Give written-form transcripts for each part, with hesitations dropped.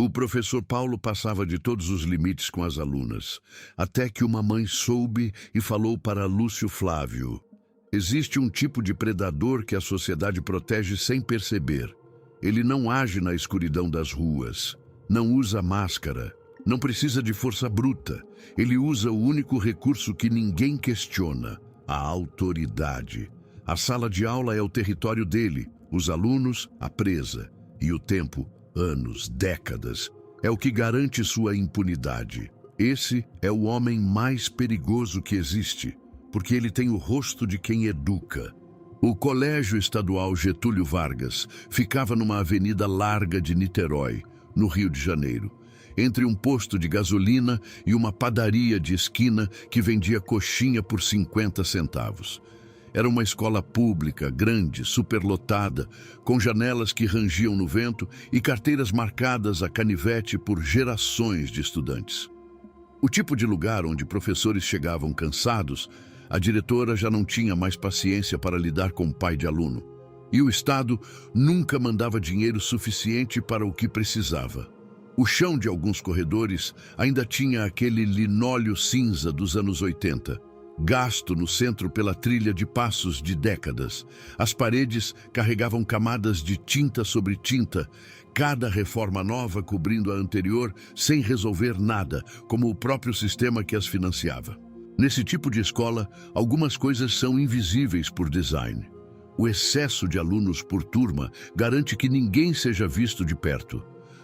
O professor Paulo passava de todos os limites com as alunas, até que uma mãe soube e falou para Lúcio Flávio: existe um tipo de predador que a sociedade protege sem perceber. Ele não age na escuridão das ruas, não usa máscara, não precisa de força bruta. Ele usa o único recurso que ninguém questiona: a autoridade. A sala de aula é o território dele, os alunos, a presa. E o tempo, anos, décadas, é o que garante sua impunidade. Esse é o homem mais perigoso que existe, porque ele tem o rosto de quem educa. O Colégio Estadual Getúlio Vargas ficava numa avenida larga de Niterói, no Rio de Janeiro, entre um posto de gasolina e uma padaria de esquina que vendia coxinha por 50 centavos. Era uma escola pública, grande, superlotada, com janelas que rangiam no vento e carteiras marcadas a canivete por gerações de estudantes. O tipo de lugar onde professores chegavam cansados, a diretora já não tinha mais paciência para lidar com o pai de aluno. E o Estado nunca mandava dinheiro suficiente para o que precisava. O chão de alguns corredores ainda tinha aquele linóleo cinza dos anos 80, gasto no centro pela trilha de passos de décadas. As paredes carregavam camadas de tinta sobre tinta, cada reforma nova cobrindo a anterior sem resolver nada, como o próprio sistema que as financiava. Nesse tipo de escola, algumas coisas são invisíveis por design. O excesso de alunos por turma garante que ninguém seja visto de perto.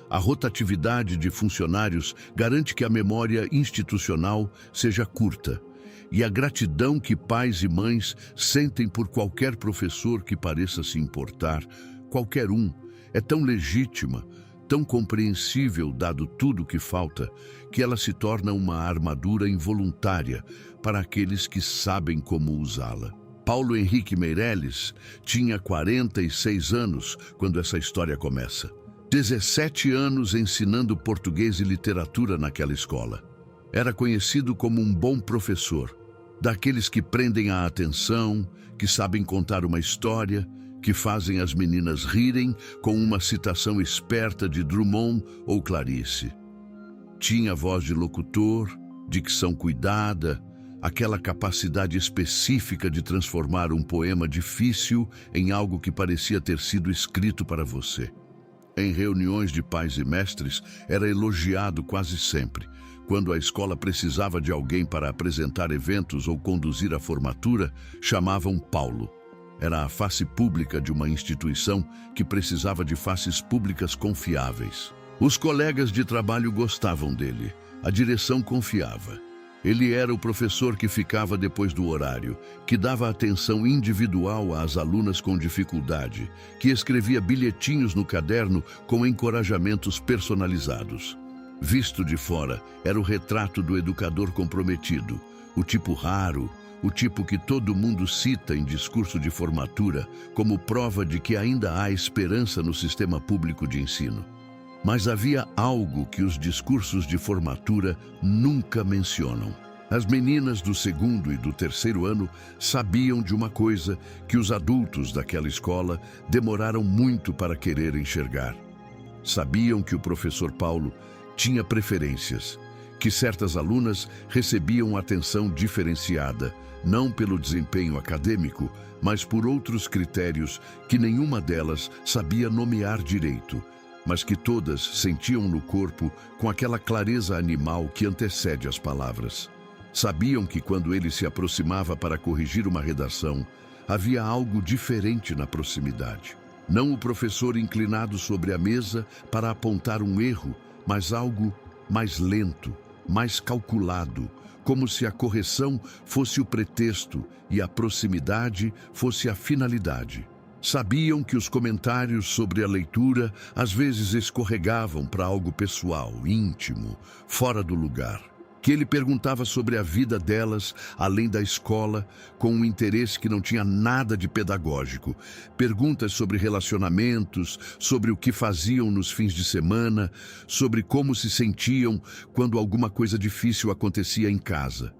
A rotatividade de funcionários garante que a memória institucional seja curta. E a gratidão que pais e mães sentem por qualquer professor que pareça se importar, qualquer um, é tão legítima, tão compreensível dado tudo que falta, que ela se torna uma armadura involuntária para aqueles que sabem como usá-la. Paulo Henrique Meirelles tinha 46 anos quando essa história começa. 17 anos ensinando português e literatura naquela escola. Era conhecido como um bom professor, daqueles que prendem a atenção, que sabem contar uma história, que fazem as meninas rirem com uma citação esperta de Drummond ou Clarice. Tinha voz de locutor, dicção cuidada, aquela capacidade específica de transformar um poema difícil em algo que parecia ter sido escrito para você. Em reuniões de pais e mestres, era elogiado quase sempre. Quando a escola precisava de alguém para apresentar eventos ou conduzir a formatura, chamavam Paulo. Era a face pública de uma instituição que precisava de faces públicas confiáveis. Os colegas de trabalho gostavam dele. A direção confiava. Ele era o professor que ficava depois do horário, que dava atenção individual às alunas com dificuldade, que escrevia bilhetinhos no caderno com encorajamentos personalizados. Visto de fora, era o retrato do educador comprometido, o tipo raro, o tipo que todo mundo cita em discurso de formatura como prova de que ainda há esperança no sistema público de ensino. Mas havia algo que os discursos de formatura nunca mencionam. As meninas do segundo e do terceiro ano sabiam de uma coisa que os adultos daquela escola demoraram muito para querer enxergar. Sabiam que o professor Paulo tinha preferências, que certas alunas recebiam atenção diferenciada, não pelo desempenho acadêmico, mas por outros critérios que nenhuma delas sabia nomear direito, mas que todas sentiam no corpo com aquela clareza animal que antecede as palavras. Sabiam que quando ele se aproximava para corrigir uma redação, havia algo diferente na proximidade. Não o professor inclinado sobre a mesa para apontar um erro, mas algo mais lento, mais calculado, como se a correção fosse o pretexto e a proximidade fosse a finalidade. Sabiam que os comentários sobre a leitura às vezes escorregavam para algo pessoal, íntimo, fora do lugar. Que ele perguntava sobre a vida delas, além da escola, com um interesse que não tinha nada de pedagógico. Perguntas sobre relacionamentos, sobre o que faziam nos fins de semana, sobre como se sentiam quando alguma coisa difícil acontecia em casa.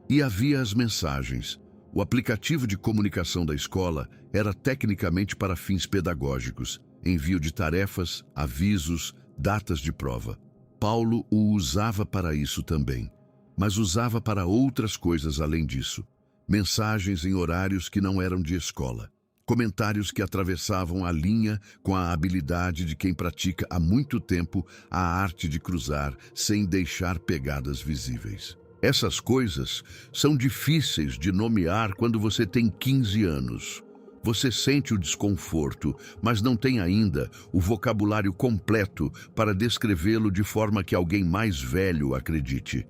E havia as mensagens. O aplicativo de comunicação da escola era tecnicamente para fins pedagógicos, envio de tarefas, avisos, datas de prova. Paulo o usava para isso também, mas usava para outras coisas além disso. Mensagens em horários que não eram de escola. Comentários que atravessavam a linha com a habilidade de quem pratica há muito tempo a arte de cruzar sem deixar pegadas visíveis. Essas coisas são difíceis de nomear quando você tem 15 anos. Você sente o desconforto, mas não tem ainda o vocabulário completo para descrevê-lo de forma que alguém mais velho acredite.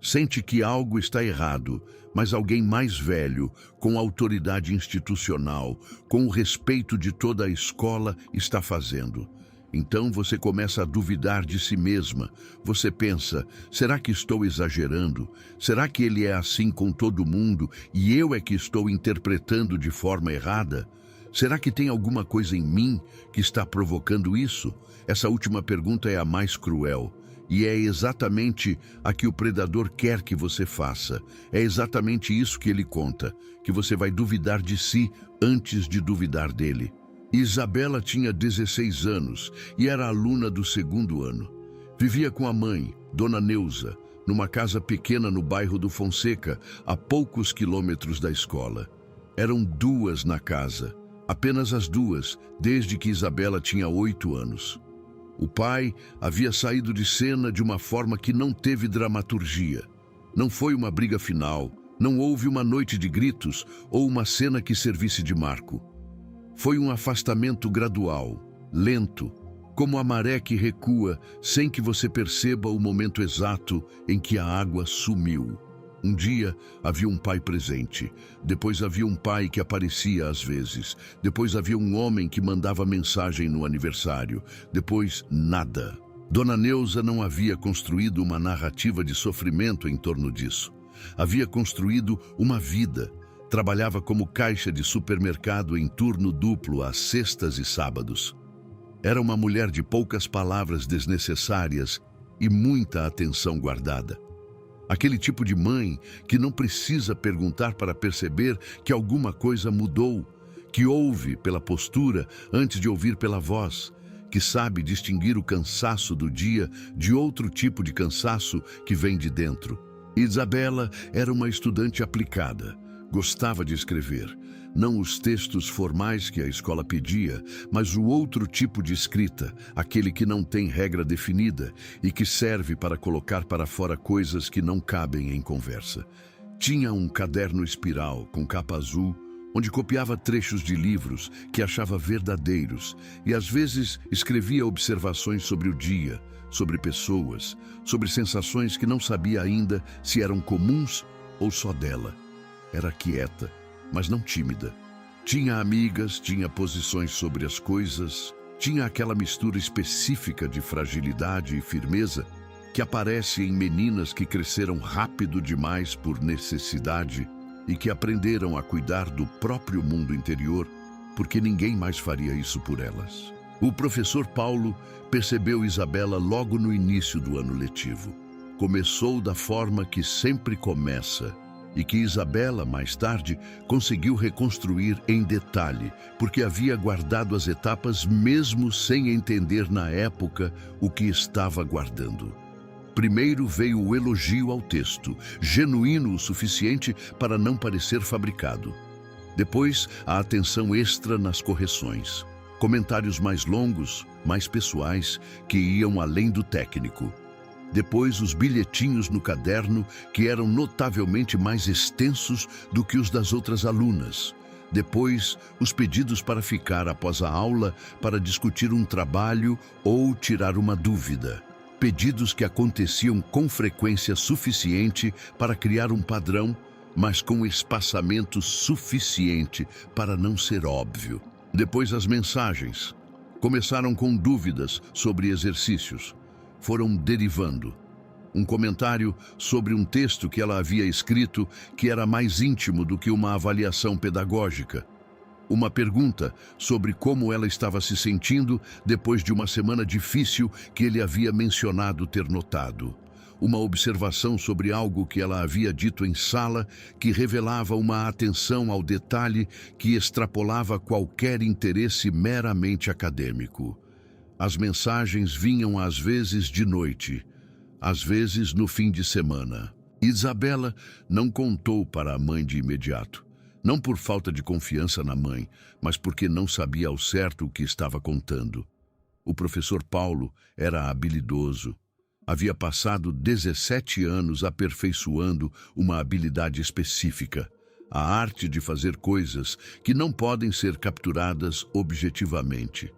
Sente que algo está errado, mas alguém mais velho, com autoridade institucional, com o respeito de toda a escola, está fazendo. Então você começa a duvidar de si mesma. Você pensa, será que estou exagerando? Será que ele é assim com todo mundo e eu é que estou interpretando de forma errada? Será que tem alguma coisa em mim que está provocando isso? Essa última pergunta é a mais cruel. E é exatamente a que o predador quer que você faça. É exatamente isso que ele conta, que você vai duvidar de si antes de duvidar dele. Isabela tinha 16 anos e era aluna do 2º ano. Vivia com a mãe, Dona Neuza, numa casa pequena no bairro do Fonseca, a poucos quilômetros da escola. Eram 2 na casa, apenas as 2, desde que Isabela tinha 8 anos. O pai havia saído de cena de uma forma que não teve dramaturgia. Não foi uma briga final, não houve uma noite de gritos ou uma cena que servisse de marco. Foi um afastamento gradual, lento, como a maré que recua sem que você perceba o momento exato em que a água sumiu. Um dia havia um pai presente, depois havia um pai que aparecia às vezes, depois havia um homem que mandava mensagem no aniversário, depois nada. Dona Neuza não havia construído uma narrativa de sofrimento em torno disso. Havia construído uma vida. Trabalhava como caixa de supermercado em turno duplo às sextas e sábados. Era uma mulher de poucas palavras desnecessárias e muita atenção guardada. Aquele tipo de mãe que não precisa perguntar para perceber que alguma coisa mudou, que ouve pela postura antes de ouvir pela voz, que sabe distinguir o cansaço do dia de outro tipo de cansaço que vem de dentro. Isabela era uma estudante aplicada, gostava de escrever, não os textos formais que a escola pedia, mas o outro tipo de escrita, aquele que não tem regra definida e que serve para colocar para fora coisas que não cabem em conversa. Tinha um caderno espiral com capa azul, onde copiava trechos de livros que achava verdadeiros e às vezes escrevia observações sobre o dia, sobre pessoas, sobre sensações que não sabia ainda se eram comuns ou só dela. Era quieta, mas não tímida. Tinha amigas, tinha posições sobre as coisas, tinha aquela mistura específica de fragilidade e firmeza que aparece em meninas que cresceram rápido demais por necessidade e que aprenderam a cuidar do próprio mundo interior, porque ninguém mais faria isso por elas. O professor Paulo percebeu Isabela logo no início do ano letivo. Começou da forma que sempre começa, e que Isabela, mais tarde, conseguiu reconstruir em detalhe, porque havia guardado as etapas mesmo sem entender na época o que estava guardando. Primeiro veio o elogio ao texto, genuíno o suficiente para não parecer fabricado. Depois, a atenção extra nas correções. Comentários mais longos, mais pessoais, que iam além do técnico. Depois, os bilhetinhos no caderno, que eram notavelmente mais extensos do que os das outras alunas. Depois, os pedidos para ficar após a aula para discutir um trabalho ou tirar uma dúvida. Pedidos que aconteciam com frequência suficiente para criar um padrão, mas com espaçamento suficiente para não ser óbvio. Depois, as mensagens. Começaram com dúvidas sobre exercícios. Foram derivando. Um comentário sobre um texto que ela havia escrito que era mais íntimo do que uma avaliação pedagógica. Uma pergunta sobre como ela estava se sentindo depois de uma semana difícil que ele havia mencionado ter notado. Uma observação sobre algo que ela havia dito em sala que revelava uma atenção ao detalhe que extrapolava qualquer interesse meramente acadêmico. As mensagens vinham às vezes de noite, às vezes no fim de semana. Isabela não contou para a mãe de imediato. Não por falta de confiança na mãe, mas porque não sabia ao certo o que estava contando. O professor Paulo era habilidoso. Havia passado 17 anos aperfeiçoando uma habilidade específica, a arte de fazer coisas que não podem ser capturadas objetivamente.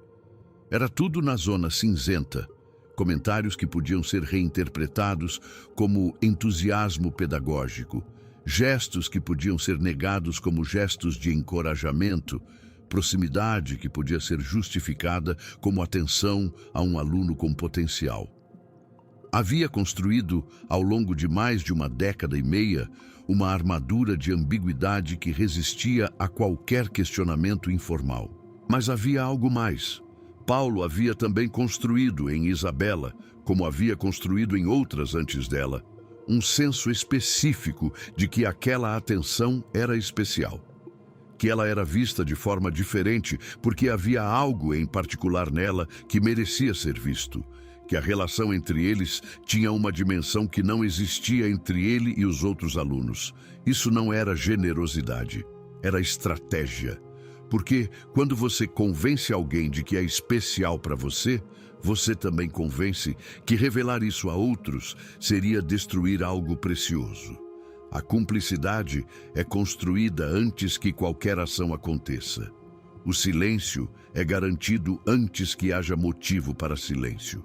Era tudo na zona cinzenta, comentários que podiam ser reinterpretados como entusiasmo pedagógico, gestos que podiam ser negados como gestos de encorajamento, proximidade que podia ser justificada como atenção a um aluno com potencial. Havia construído, ao longo de mais de uma década e meia, uma armadura de ambiguidade que resistia a qualquer questionamento informal. Mas havia algo mais. Paulo havia também construído em Isabela, como havia construído em outras antes dela, um senso específico de que aquela atenção era especial. Que ela era vista de forma diferente porque havia algo em particular nela que merecia ser visto. Que a relação entre eles tinha uma dimensão que não existia entre ele e os outros alunos. Isso não era generosidade, era estratégia. Porque quando você convence alguém de que é especial para você, você também convence que revelar isso a outros seria destruir algo precioso. A cumplicidade é construída antes que qualquer ação aconteça. O silêncio é garantido antes que haja motivo para silêncio.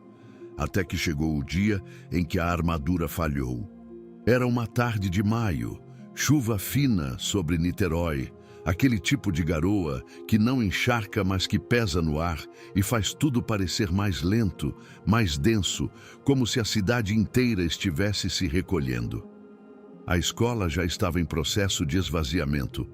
Até que chegou o dia em que a armadura falhou. Era uma tarde de maio, chuva fina sobre Niterói, aquele tipo de garoa que não encharca, mas que pesa no ar e faz tudo parecer mais lento, mais denso, como se a cidade inteira estivesse se recolhendo. A escola já estava em processo de esvaziamento.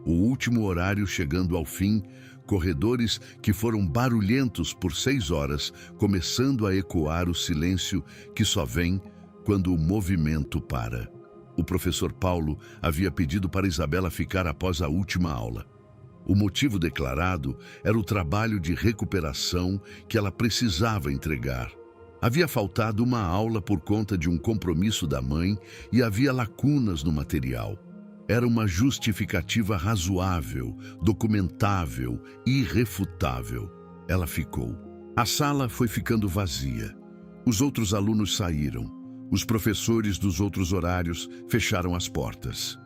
O último horário chegando ao fim, corredores que foram barulhentos por 6 horas, começando a ecoar o silêncio que só vem quando o movimento para. O professor Paulo havia pedido para Isabela ficar após a última aula. O motivo declarado era o trabalho de recuperação que ela precisava entregar. Havia faltado uma aula por conta de um compromisso da mãe e havia lacunas no material. Era uma justificativa razoável, documentável, irrefutável. Ela ficou. A sala foi ficando vazia. Os outros alunos saíram. Os professores dos outros horários fecharam as portas.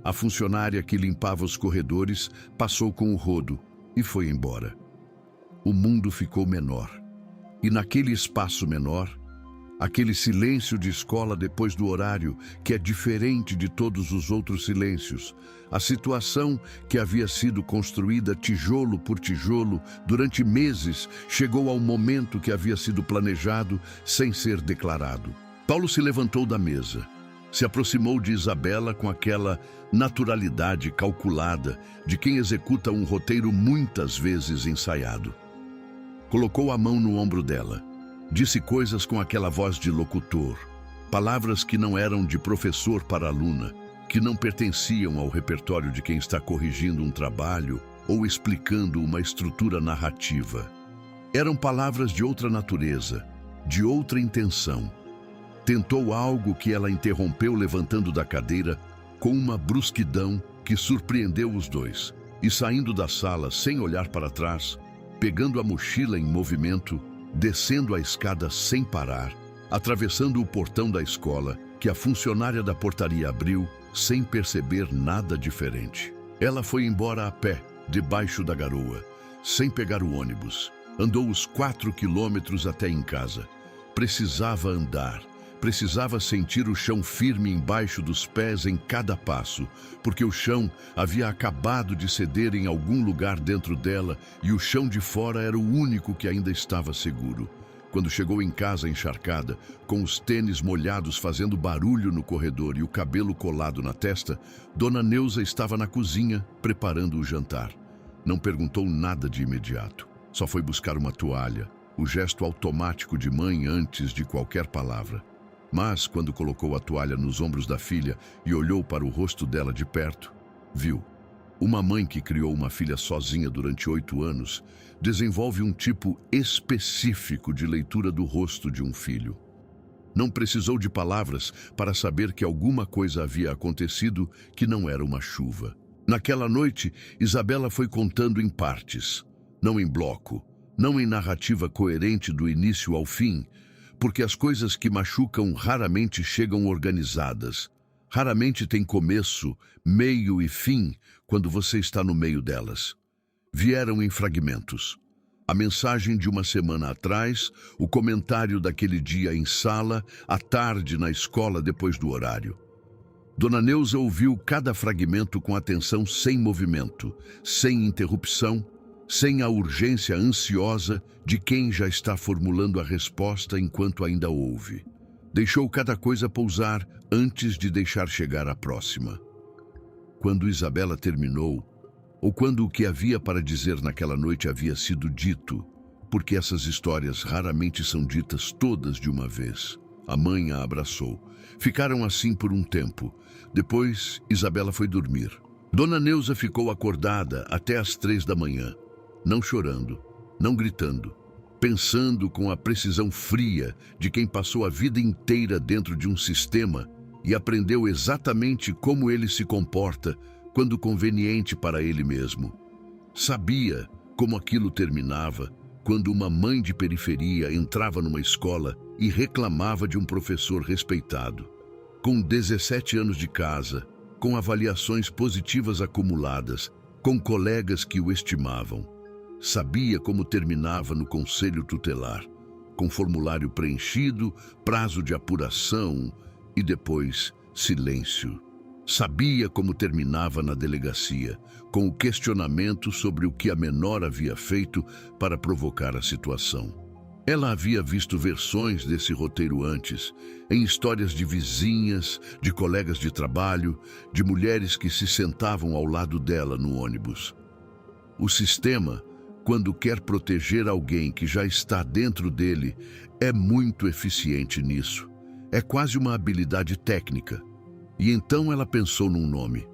A funcionária que limpava os corredores passou com o rodo e foi embora. O mundo ficou menor. E naquele espaço menor, aquele silêncio de escola depois do horário, que é diferente de todos os outros silêncios, a situação que havia sido construída tijolo por tijolo durante meses chegou ao momento que havia sido planejado sem ser declarado. Paulo se levantou da mesa, se aproximou de Isabela com aquela naturalidade calculada de quem executa um roteiro muitas vezes ensaiado. Colocou a mão no ombro dela. Disse coisas com aquela voz de locutor, palavras que não eram de professor para aluna, que não pertenciam ao repertório de quem está corrigindo um trabalho ou explicando uma estrutura narrativa. Eram palavras de outra natureza, de outra intenção. Tentou algo que ela interrompeu levantando da cadeira com uma brusquidão que surpreendeu os dois, e saindo da sala sem olhar para trás, pegando a mochila em movimento, descendo a escada sem parar, atravessando o portão da escola, que a funcionária da portaria abriu, sem perceber nada diferente. Ela foi embora a pé, debaixo da garoa, sem pegar o ônibus. Andou os 4 quilômetros até em casa. Precisava andar. Precisava sentir o chão firme embaixo dos pés em cada passo, porque o chão havia acabado de ceder em algum lugar dentro dela e o chão de fora era o único que ainda estava seguro. Quando chegou em casa encharcada, com os tênis molhados fazendo barulho no corredor e o cabelo colado na testa, Dona Neuza estava na cozinha preparando o jantar. Não perguntou nada de imediato, só foi buscar uma toalha, o gesto automático de mãe antes de qualquer palavra. Mas, quando colocou a toalha nos ombros da filha e olhou para o rosto dela de perto, viu. Uma mãe que criou uma filha sozinha durante 8 anos desenvolve um tipo específico de leitura do rosto de um filho. Não precisou de palavras para saber que alguma coisa havia acontecido que não era uma chuva. Naquela noite, Isabela foi contando em partes, não em bloco, não em narrativa coerente do início ao fim, porque as coisas que machucam raramente chegam organizadas. Raramente tem começo, meio e fim quando você está no meio delas. Vieram em fragmentos. A mensagem de uma semana atrás, o comentário daquele dia em sala, à tarde na escola depois do horário. Dona Neuza ouviu cada fragmento com atenção sem movimento, sem interrupção, sem a urgência ansiosa de quem já está formulando a resposta enquanto ainda ouve. Deixou cada coisa pousar antes de deixar chegar a próxima. Quando Isabela terminou, ou quando o que havia para dizer naquela noite havia sido dito, porque essas histórias raramente são ditas todas de uma vez, a mãe a abraçou. Ficaram assim por um tempo. Depois, Isabela foi dormir. Dona Neuza ficou acordada até às 3 da manhã, não chorando, não gritando, pensando com a precisão fria de quem passou a vida inteira dentro de um sistema e aprendeu exatamente como ele se comporta quando conveniente para ele mesmo. Sabia como aquilo terminava quando uma mãe de periferia entrava numa escola e reclamava de um professor respeitado. Com 17 anos de casa, com avaliações positivas acumuladas, com colegas que o estimavam. Sabia como terminava no conselho tutelar, com formulário preenchido, prazo de apuração e depois silêncio. Sabia como terminava na delegacia, com o questionamento sobre o que a menor havia feito para provocar a situação. Ela havia visto versões desse roteiro antes, em histórias de vizinhas, de colegas de trabalho, de mulheres que se sentavam ao lado dela no ônibus. O sistema, quando quer proteger alguém que já está dentro dele, é muito eficiente nisso. É quase uma habilidade técnica. E então ela pensou num nome.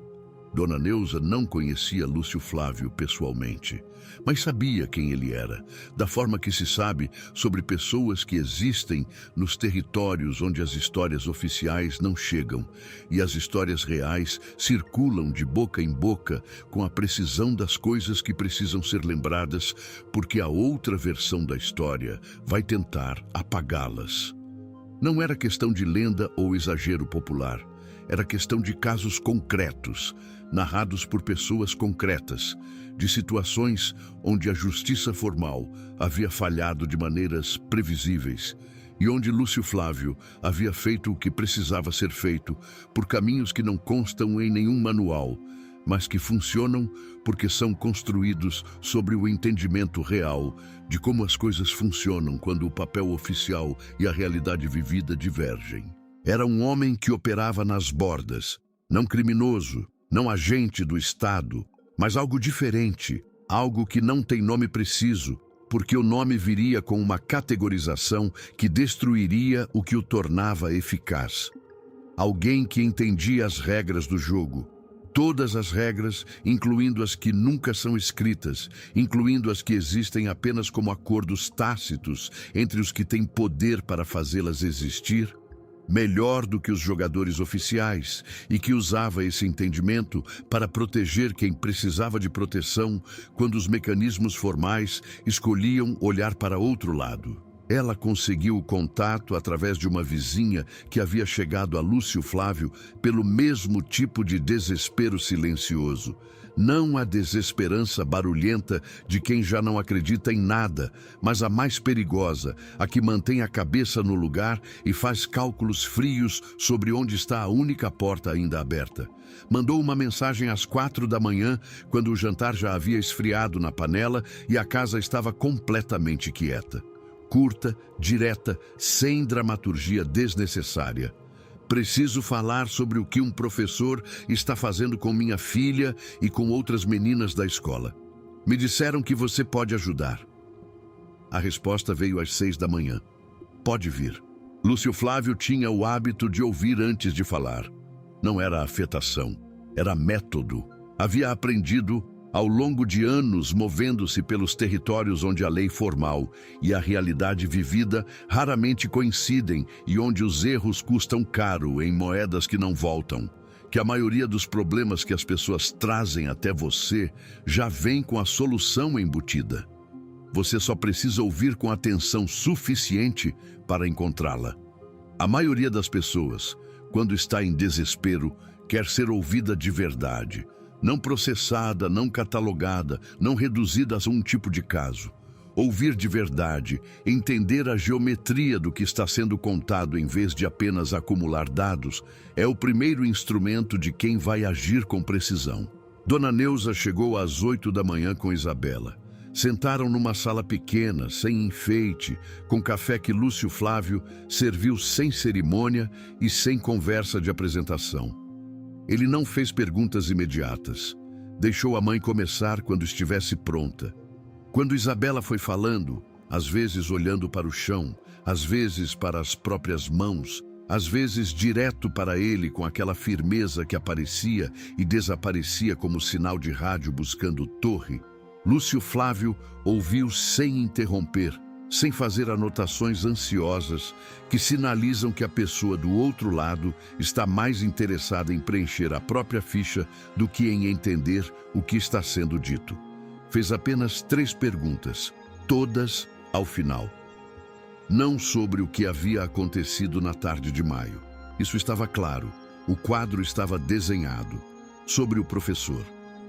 Dona Neuza não conhecia Lúcio Flávio pessoalmente, mas sabia quem ele era, da forma que se sabe sobre pessoas que existem nos territórios onde as histórias oficiais não chegam e as histórias reais circulam de boca em boca com a precisão das coisas que precisam ser lembradas, porque a outra versão da história vai tentar apagá-las. Não era questão de lenda ou exagero popular. Era questão de casos concretos, narrados por pessoas concretas, de situações onde a justiça formal havia falhado de maneiras previsíveis e onde Lúcio Flávio havia feito o que precisava ser feito por caminhos que não constam em nenhum manual, mas que funcionam porque são construídos sobre o entendimento real de como as coisas funcionam quando o papel oficial e a realidade vivida divergem. Era um homem que operava nas bordas, não criminoso, não agente do Estado, mas algo diferente, algo que não tem nome preciso, porque o nome viria com uma categorização que destruiria o que o tornava eficaz. Alguém que entendia as regras do jogo, todas as regras, incluindo as que nunca são escritas, incluindo as que existem apenas como acordos tácitos entre os que têm poder para fazê-las existir, melhor do que os jogadores oficiais, e que usava esse entendimento para proteger quem precisava de proteção quando os mecanismos formais escolhiam olhar para outro lado. Ela conseguiu o contato através de uma vizinha que havia chegado a Lúcio Flávio pelo mesmo tipo de desespero silencioso. Não a desesperança barulhenta de quem já não acredita em nada, mas a mais perigosa, a que mantém a cabeça no lugar e faz cálculos frios sobre onde está a única porta ainda aberta. Mandou uma mensagem às 4 da manhã, quando o jantar já havia esfriado na panela e a casa estava completamente quieta. Curta, direta, sem dramaturgia desnecessária. Preciso falar sobre o que um professor está fazendo com minha filha e com outras meninas da escola. Me disseram que você pode ajudar. A resposta veio às 6 da manhã. Pode vir. Lúcio Flávio tinha o hábito de ouvir antes de falar. Não era afetação, era método. Havia aprendido ao longo de anos, movendo-se pelos territórios onde a lei formal e a realidade vivida raramente coincidem e onde os erros custam caro em moedas que não voltam, que a maioria dos problemas que as pessoas trazem até você já vem com a solução embutida. Você só precisa ouvir com atenção suficiente para encontrá-la. A maioria das pessoas, quando está em desespero, quer ser ouvida de verdade, não processada, não catalogada, não reduzida a um tipo de caso. Ouvir de verdade, entender a geometria do que está sendo contado em vez de apenas acumular dados, é o primeiro instrumento de quem vai agir com precisão. Dona Neuza chegou às 8 da manhã com Isabela. Sentaram numa sala pequena, sem enfeite, com café que Lúcio Flávio serviu sem cerimônia e sem conversa de apresentação. Ele não fez perguntas imediatas. Deixou a mãe começar quando estivesse pronta. Quando Isabela foi falando, às vezes olhando para o chão, às vezes para as próprias mãos, às vezes direto para ele com aquela firmeza que aparecia e desaparecia como sinal de rádio buscando torre, Lúcio Flávio ouviu sem interromper, sem fazer anotações ansiosas que sinalizam que a pessoa do outro lado está mais interessada em preencher a própria ficha do que em entender o que está sendo dito. Fez apenas 3 perguntas, todas ao final. Não sobre o que havia acontecido na tarde de maio. Isso estava claro, o quadro estava desenhado. Sobre o professor.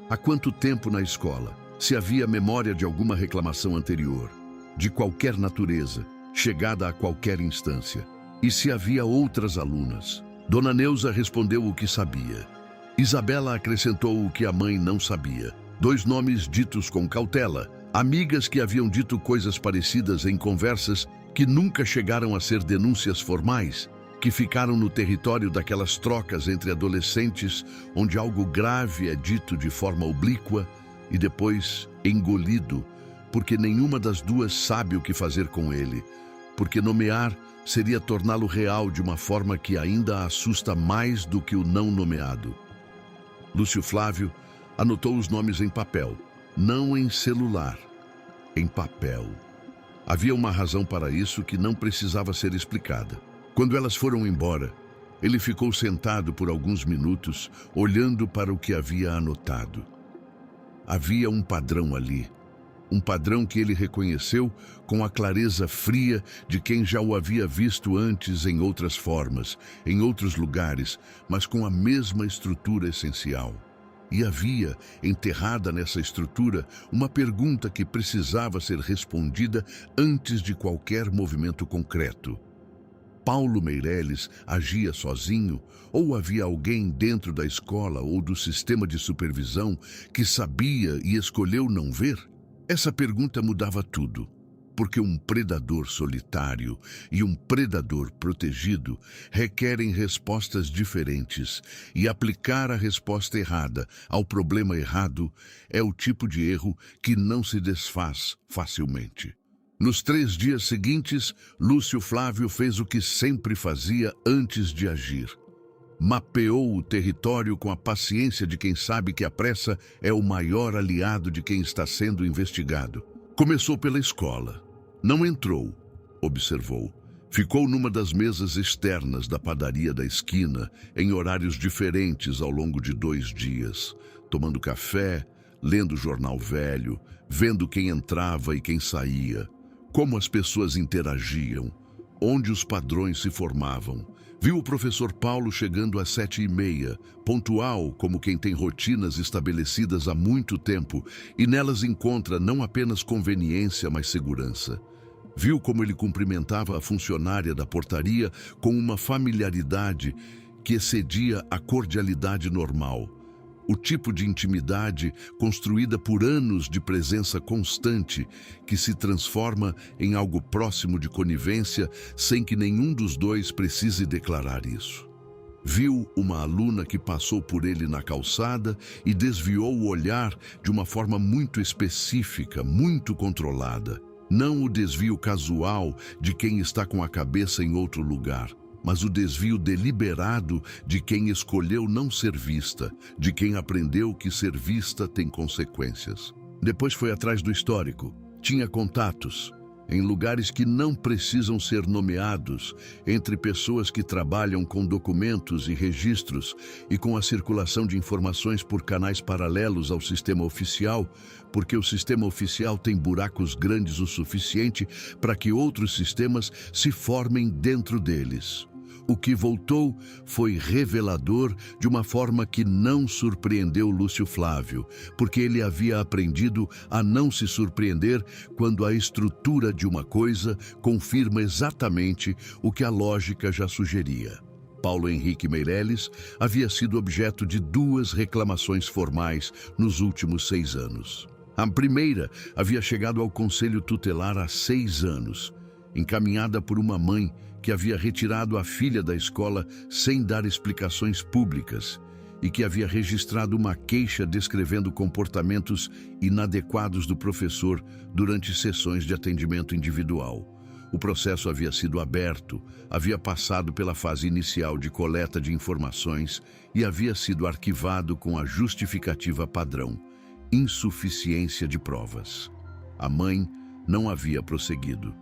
Há quanto tempo na escola? Se havia memória de alguma reclamação anterior, de qualquer natureza, chegada a qualquer instância. E se havia outras alunas? Dona Neuza respondeu o que sabia. Isabela acrescentou o que a mãe não sabia. 2 nomes ditos com cautela, amigas que haviam dito coisas parecidas em conversas que nunca chegaram a ser denúncias formais, que ficaram no território daquelas trocas entre adolescentes, onde algo grave é dito de forma oblíqua e depois engolido, porque nenhuma das duas sabe o que fazer com ele, porque nomear seria torná-lo real de uma forma que ainda assusta mais do que o não nomeado. Lúcio Flávio anotou os nomes em papel, não em celular, em papel. Havia uma razão para isso que não precisava ser explicada. Quando elas foram embora, ele ficou sentado por alguns minutos, olhando para o que havia anotado. Havia um padrão ali. Um padrão que ele reconheceu com a clareza fria de quem já o havia visto antes em outras formas, em outros lugares, mas com a mesma estrutura essencial. E havia, enterrada nessa estrutura, uma pergunta que precisava ser respondida antes de qualquer movimento concreto. Paulo Meireles agia sozinho ou havia alguém dentro da escola ou do sistema de supervisão que sabia e escolheu não ver? Essa pergunta mudava tudo, porque um predador solitário e um predador protegido requerem respostas diferentes, e aplicar a resposta errada ao problema errado é o tipo de erro que não se desfaz facilmente. Nos 3 dias seguintes, Lúcio Flávio fez o que sempre fazia antes de agir. Mapeou o território com a paciência de quem sabe que a pressa é o maior aliado de quem está sendo investigado. Começou pela escola. Não entrou, observou. Ficou numa das mesas externas da padaria da esquina, em horários diferentes ao longo de 2 dias, tomando café, lendo jornal velho, vendo quem entrava e quem saía, como as pessoas interagiam, onde os padrões se formavam. Viu o professor Paulo chegando às 7h30, pontual como quem tem rotinas estabelecidas há muito tempo e nelas encontra não apenas conveniência, mas segurança. Viu como ele cumprimentava a funcionária da portaria com uma familiaridade que excedia a cordialidade normal. O tipo de intimidade construída por anos de presença constante que se transforma em algo próximo de conivência sem que nenhum dos dois precise declarar isso. Viu uma aluna que passou por ele na calçada e desviou o olhar de uma forma muito específica, muito controlada. Não o desvio casual de quem está com a cabeça em outro lugar. mas o desvio deliberado de quem escolheu não ser vista, de quem aprendeu que ser vista tem consequências. Depois foi atrás do histórico. Tinha contatos em lugares que não precisam ser nomeados, entre pessoas que trabalham com documentos e registros e com a circulação de informações por canais paralelos ao sistema oficial, porque o sistema oficial tem buracos grandes o suficiente para que outros sistemas se formem dentro deles. O que voltou foi revelador de uma forma que não surpreendeu Lúcio Flávio, porque ele havia aprendido a não se surpreender quando a estrutura de uma coisa confirma exatamente o que a lógica já sugeria. Paulo Henrique Meirelles havia sido objeto de 2 reclamações formais nos últimos 6 anos. A primeira havia chegado ao Conselho Tutelar há 6 anos, encaminhada por uma mãe que havia retirado a filha da escola sem dar explicações públicas e que havia registrado uma queixa descrevendo comportamentos inadequados do professor durante sessões de atendimento individual. O processo havia sido aberto, havia passado pela fase inicial de coleta de informações e havia sido arquivado com a justificativa padrão: insuficiência de provas. A mãe não havia prosseguido.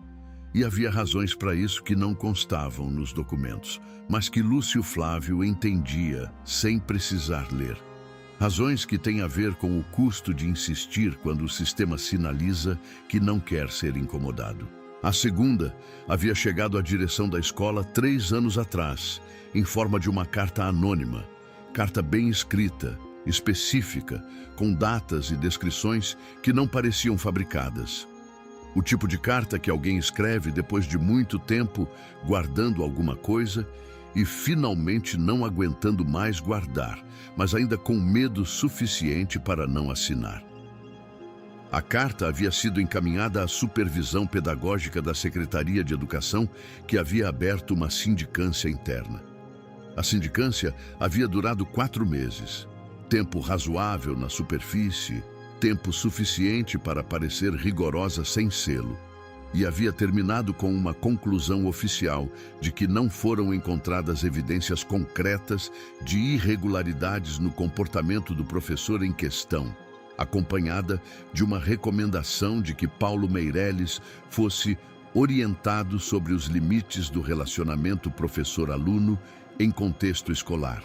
E havia razões para isso que não constavam nos documentos, mas que Lúcio Flávio entendia sem precisar ler. Razões que têm a ver com o custo de insistir quando o sistema sinaliza que não quer ser incomodado. A segunda havia chegado à direção da escola 3 anos atrás, em forma de uma carta anônima, carta bem escrita, específica, com datas e descrições que não pareciam fabricadas. O tipo de carta que alguém escreve depois de muito tempo guardando alguma coisa e finalmente não aguentando mais guardar, mas ainda com medo suficiente para não assinar. A carta havia sido encaminhada à supervisão pedagógica da Secretaria de Educação, que havia aberto uma sindicância interna. A sindicância havia durado 4 meses, tempo razoável na superfície, tempo suficiente para parecer rigorosa sem selo, e havia terminado com uma conclusão oficial de que não foram encontradas evidências concretas de irregularidades no comportamento do professor em questão, acompanhada de uma recomendação de que Paulo Meirelles fosse orientado sobre os limites do relacionamento professor-aluno em contexto escolar.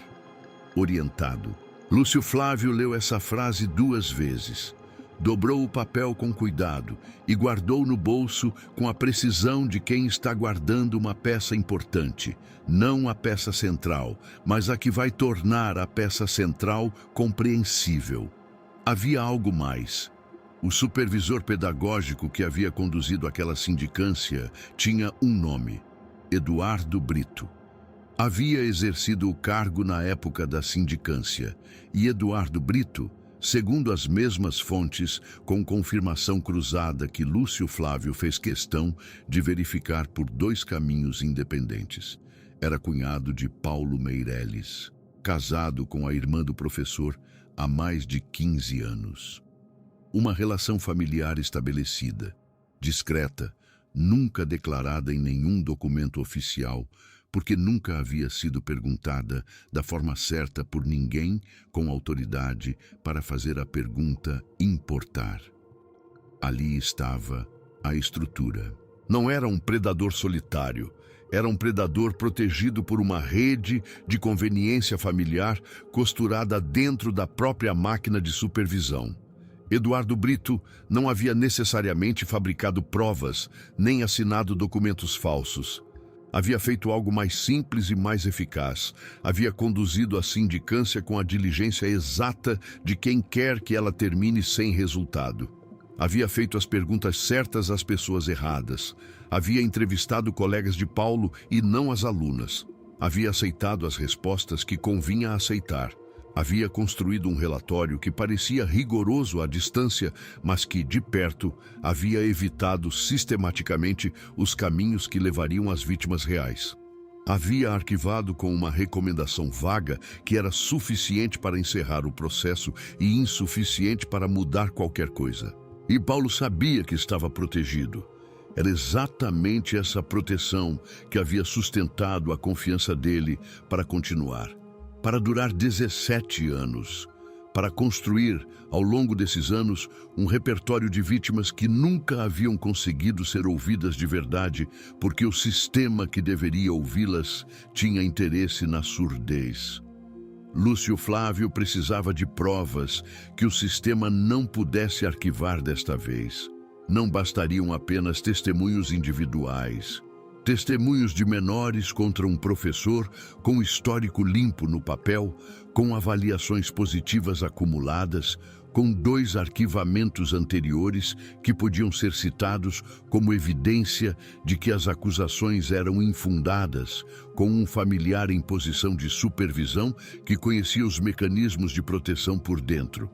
Orientado. Lúcio Flávio leu essa frase 2 vezes, dobrou o papel com cuidado e guardou no bolso com a precisão de quem está guardando uma peça importante, não a peça central, mas a que vai tornar a peça central compreensível. Havia algo mais. O supervisor pedagógico que havia conduzido aquela sindicância tinha um nome: Eduardo Brito. Havia exercido o cargo na época da sindicância, e Eduardo Brito, segundo as mesmas fontes, com confirmação cruzada que Lúcio Flávio fez questão de verificar por 2 caminhos independentes, era cunhado de Paulo Meirelles, casado com a irmã do professor há mais de 15 anos. Uma relação familiar estabelecida, discreta, nunca declarada em nenhum documento oficial, porque nunca havia sido perguntada da forma certa por ninguém com autoridade para fazer a pergunta importar. Ali estava a estrutura. Não era um predador solitário, era um predador protegido por uma rede de conveniência familiar costurada dentro da própria máquina de supervisão. Eduardo Brito não havia necessariamente fabricado provas, nem assinado documentos falsos. Havia feito algo mais simples e mais eficaz. Havia conduzido a sindicância com a diligência exata de quem quer que ela termine sem resultado. Havia feito as perguntas certas às pessoas erradas. Havia entrevistado colegas de Paulo e não as alunas. Havia aceitado as respostas que convinha aceitar. Havia construído um relatório que parecia rigoroso à distância, mas que, de perto, havia evitado sistematicamente os caminhos que levariam às vítimas reais. Havia arquivado com uma recomendação vaga que era suficiente para encerrar o processo e insuficiente para mudar qualquer coisa. E Paulo sabia que estava protegido. Era exatamente essa proteção que havia sustentado a confiança dele para continuar, para durar 17 anos, para construir, ao longo desses anos, um repertório de vítimas que nunca haviam conseguido ser ouvidas de verdade, porque o sistema que deveria ouvi-las tinha interesse na surdez. Lúcio Flávio precisava de provas que o sistema não pudesse arquivar desta vez. Não bastariam apenas testemunhos individuais. Testemunhos de menores contra um professor com histórico limpo no papel, com avaliações positivas acumuladas, com 2 arquivamentos anteriores que podiam ser citados como evidência de que as acusações eram infundadas, com um familiar em posição de supervisão que conhecia os mecanismos de proteção por dentro.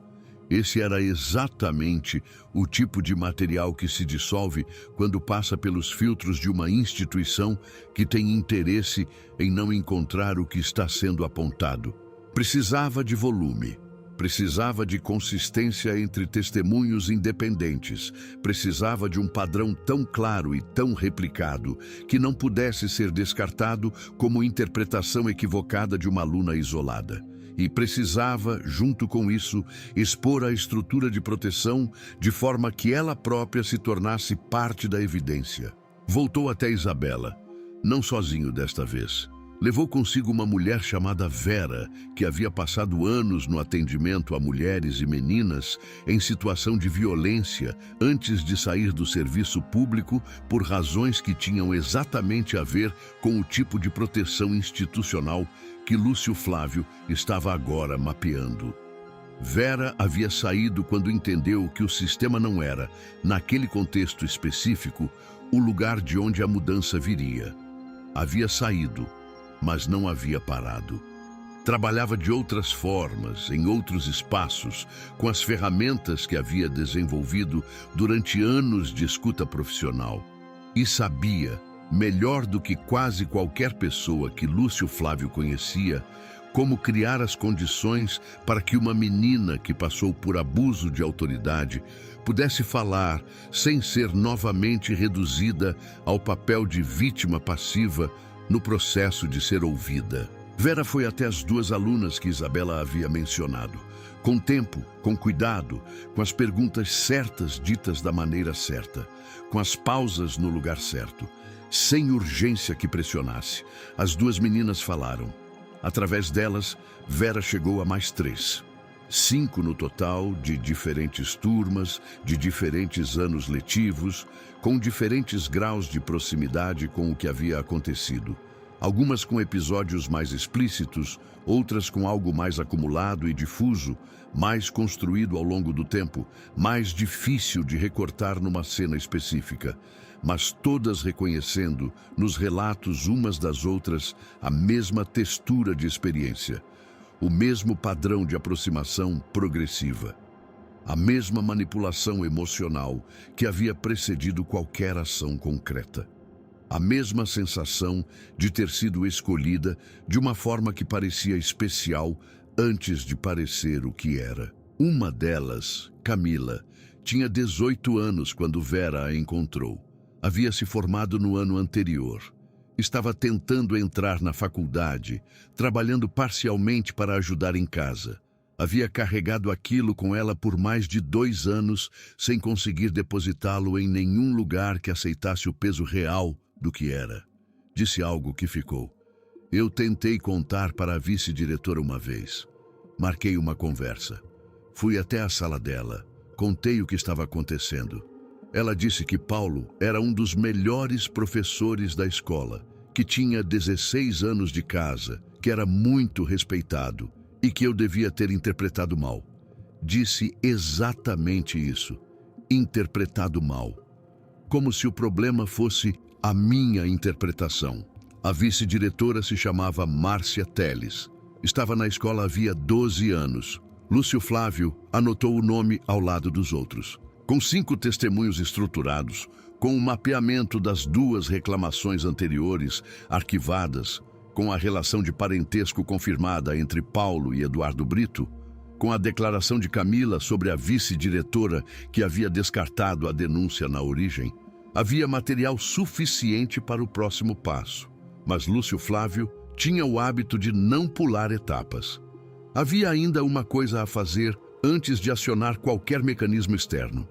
Esse era exatamente o tipo de material que se dissolve quando passa pelos filtros de uma instituição que tem interesse em não encontrar o que está sendo apontado. Precisava de volume, precisava de consistência entre testemunhos independentes, precisava de um padrão tão claro e tão replicado que não pudesse ser descartado como interpretação equivocada de uma aluna isolada. E precisava, junto com isso, expor a estrutura de proteção de forma que ela própria se tornasse parte da evidência. Voltou até Isabela, não sozinho desta vez. Levou consigo uma mulher chamada Vera, que havia passado anos no atendimento a mulheres e meninas em situação de violência antes de sair do serviço público por razões que tinham exatamente a ver com o tipo de proteção institucional que Lúcio Flávio estava agora mapeando. Vera havia saído quando entendeu que o sistema não era, naquele contexto específico, o lugar de onde a mudança viria. Havia saído, mas não havia parado. Trabalhava de outras formas, em outros espaços, com as ferramentas que havia desenvolvido durante anos de escuta profissional. E sabia, melhor do que quase qualquer pessoa que Lúcio Flávio conhecia, como criar as condições para que uma menina que passou por abuso de autoridade pudesse falar sem ser novamente reduzida ao papel de vítima passiva no processo de ser ouvida. Vera foi até as 2 alunas que Isabela havia mencionado, com tempo, com cuidado, com as perguntas certas ditas da maneira certa, com as pausas no lugar certo, sem urgência que pressionasse. As 2 meninas falaram. Através delas, Vera chegou a mais 3. 5 no total, de diferentes turmas, de diferentes anos letivos, com diferentes graus de proximidade com o que havia acontecido. Algumas com episódios mais explícitos, outras com algo mais acumulado e difuso, mais construído ao longo do tempo, mais difícil de recortar numa cena específica, mas todas reconhecendo, nos relatos umas das outras, a mesma textura de experiência, o mesmo padrão de aproximação progressiva, a mesma manipulação emocional que havia precedido qualquer ação concreta. A mesma sensação de ter sido escolhida de uma forma que parecia especial antes de parecer o que era. Uma delas, Camila, tinha 18 anos quando Vera a encontrou. Havia se formado no ano anterior. Estava tentando entrar na faculdade, trabalhando parcialmente para ajudar em casa. Havia carregado aquilo com ela por mais de 2 anos, sem conseguir depositá-lo em nenhum lugar que aceitasse o peso real do que era. Disse algo que ficou. Eu tentei contar para a vice-diretora uma vez. Marquei uma conversa. Fui até a sala dela. Contei o que estava acontecendo. Ela disse que Paulo era um dos melhores professores da escola, que tinha 16 anos de casa, que era muito respeitado e que eu devia ter interpretado mal. Disse exatamente isso. Interpretado mal. Como se o problema fosse a minha interpretação. A vice-diretora se chamava Márcia Teles. Estava na escola havia 12 anos. Lúcio Flávio anotou o nome ao lado dos outros. Com 5 testemunhos estruturados, com o mapeamento das 2 reclamações anteriores arquivadas, com a relação de parentesco confirmada entre Paulo e Eduardo Brito, com a declaração de Camila sobre a vice-diretora que havia descartado a denúncia na origem, Havia material suficiente para o próximo passo, mas Lúcio Flávio tinha o hábito de não pular etapas. Havia ainda uma coisa a fazer antes de acionar qualquer mecanismo externo: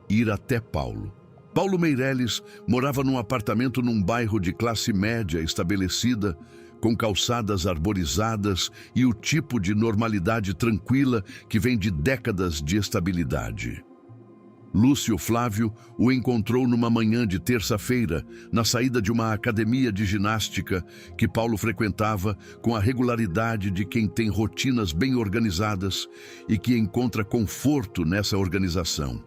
ir até Paulo. Paulo Meireles morava num apartamento num bairro de classe média estabelecida, com calçadas arborizadas e o tipo de normalidade tranquila que vem de décadas de estabilidade. Lúcio Flávio o encontrou numa manhã de terça-feira, na saída de uma academia de ginástica que Paulo frequentava com a regularidade de quem tem rotinas bem organizadas e que encontra conforto nessa organização.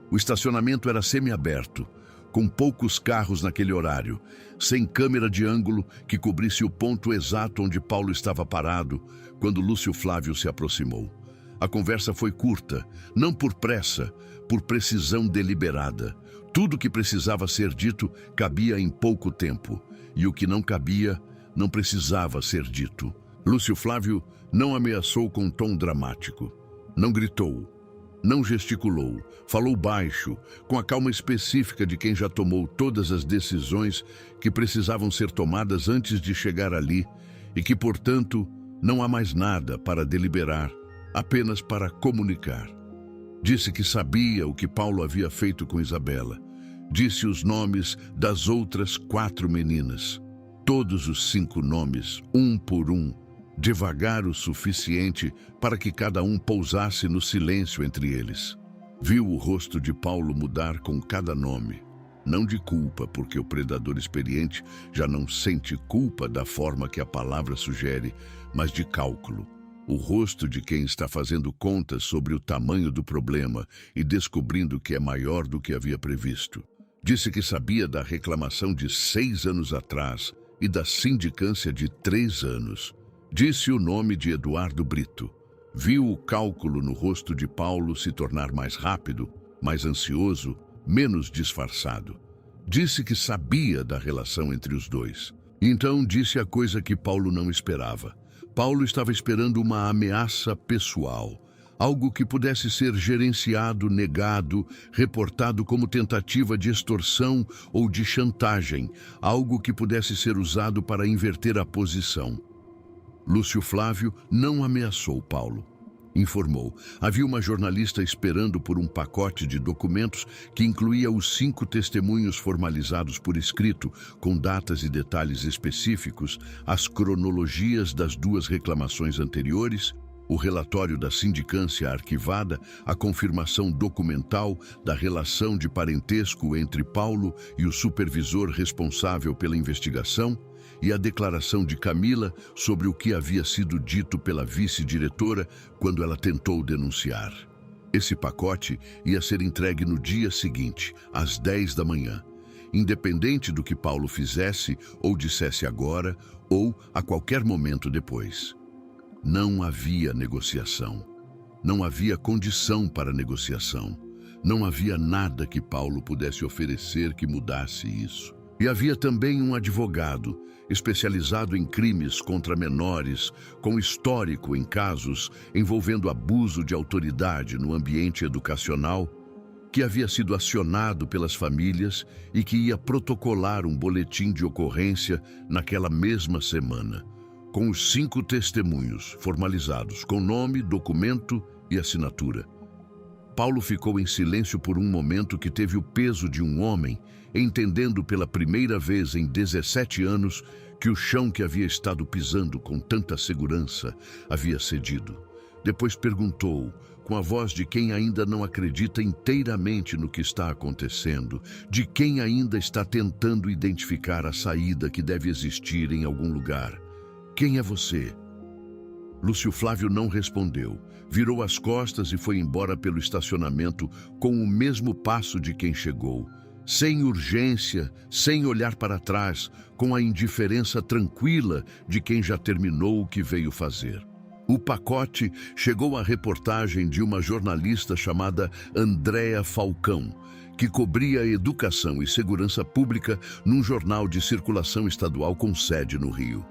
O estacionamento era semiaberto, com poucos carros naquele horário, sem câmera de ângulo que cobrisse o ponto exato onde Paulo estava parado quando Lúcio Flávio se aproximou. A conversa foi curta, não por pressa, por precisão deliberada. Tudo que precisava ser dito cabia em pouco tempo, e o que não cabia não precisava ser dito. Lúcio Flávio não ameaçou com tom dramático, não gritou, não gesticulou, falou baixo, com a calma específica de quem já tomou todas as decisões que precisavam ser tomadas antes de chegar ali e que, portanto, não há mais nada para deliberar, apenas para comunicar. Disse que sabia o que Paulo havia feito com Isabela. Disse os nomes das outras 4 meninas. Todos os 5 nomes, um por um, devagar o suficiente para que cada um pousasse no silêncio entre eles. Viu o rosto de Paulo mudar com cada nome. Não de culpa, porque o predador experiente já não sente culpa da forma que a palavra sugere, mas de cálculo. O rosto de quem está fazendo contas sobre o tamanho do problema e descobrindo que é maior do que havia previsto. Disse que sabia da reclamação de 6 anos atrás e da sindicância de 3 anos. Disse o nome de Eduardo Brito. Viu o cálculo no rosto de Paulo se tornar mais rápido, mais ansioso, menos disfarçado. Disse que sabia da relação entre os dois. Então disse a coisa que Paulo não esperava. Paulo estava esperando uma ameaça pessoal, algo que pudesse ser gerenciado, negado, reportado como tentativa de extorsão ou de chantagem, algo que pudesse ser usado para inverter a posição. Lúcio Flávio não ameaçou Paulo. Informou. Havia uma jornalista esperando por um pacote de documentos que incluía os 5 testemunhos formalizados por escrito, com datas e detalhes específicos, as cronologias das 2 reclamações anteriores, o relatório da sindicância arquivada, a confirmação documental da relação de parentesco entre Paulo e o supervisor responsável pela investigação, e a declaração de Camila sobre o que havia sido dito pela vice-diretora quando ela tentou denunciar. Esse pacote ia ser entregue no dia seguinte, às 10 da manhã, independente do que Paulo fizesse ou dissesse agora ou a qualquer momento depois. Não havia negociação. Não havia condição para negociação. Não havia nada que Paulo pudesse oferecer que mudasse isso. E havia também um advogado especializado em crimes contra menores, com histórico em casos envolvendo abuso de autoridade no ambiente educacional, que havia sido acionado pelas famílias e que ia protocolar um boletim de ocorrência naquela mesma semana, com os 5 testemunhos formalizados, com nome, documento e assinatura. Paulo ficou em silêncio por um momento que teve o peso de um homem, entendendo pela primeira vez em 17 anos que o chão que havia estado pisando com tanta segurança havia cedido. Depois perguntou, com a voz de quem ainda não acredita inteiramente no que está acontecendo, de quem ainda está tentando identificar a saída que deve existir em algum lugar: quem é você? Lúcio Flávio não respondeu. Virou as costas e foi embora pelo estacionamento com o mesmo passo de quem chegou, sem urgência, sem olhar para trás, com a indiferença tranquila de quem já terminou o que veio fazer. O pacote chegou à reportagem de uma jornalista chamada Andréa Falcão, que cobria a educação e segurança pública num jornal de circulação estadual com sede no Rio.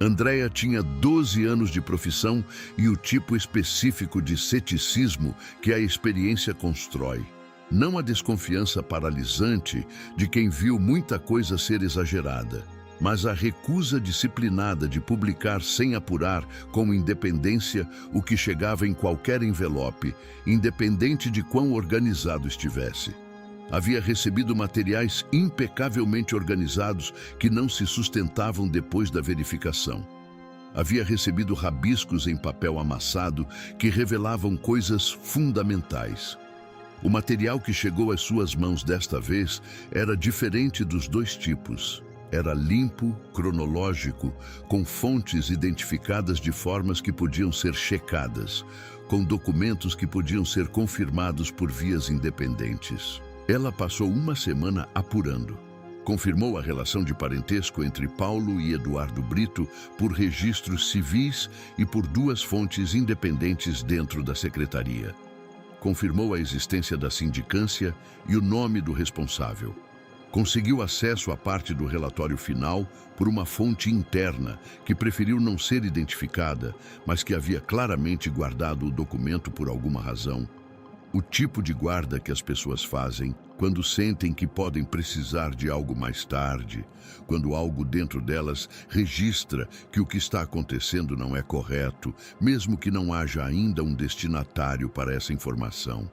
Andréa tinha 12 anos de profissão e o tipo específico de ceticismo que a experiência constrói. Não a desconfiança paralisante de quem viu muita coisa ser exagerada, mas a recusa disciplinada de publicar sem apurar com independência o que chegava em qualquer envelope, independente de quão organizado estivesse. Havia recebido materiais impecavelmente organizados que não se sustentavam depois da verificação. Havia recebido rabiscos em papel amassado que revelavam coisas fundamentais. O material que chegou às suas mãos desta vez era diferente dos dois tipos. Era limpo, cronológico, com fontes identificadas de formas que podiam ser checadas, com documentos que podiam ser confirmados por vias independentes. Ela passou uma semana apurando. Confirmou a relação de parentesco entre Paulo e Eduardo Brito por registros civis e por duas fontes independentes dentro da secretaria. Confirmou a existência da sindicância e o nome do responsável. Conseguiu acesso à parte do relatório final por uma fonte interna que preferiu não ser identificada, mas que havia claramente guardado o documento por alguma razão. O tipo de guarda que as pessoas fazem quando sentem que podem precisar de algo mais tarde, quando algo dentro delas registra que o que está acontecendo não é correto, mesmo que não haja ainda um destinatário para essa informação.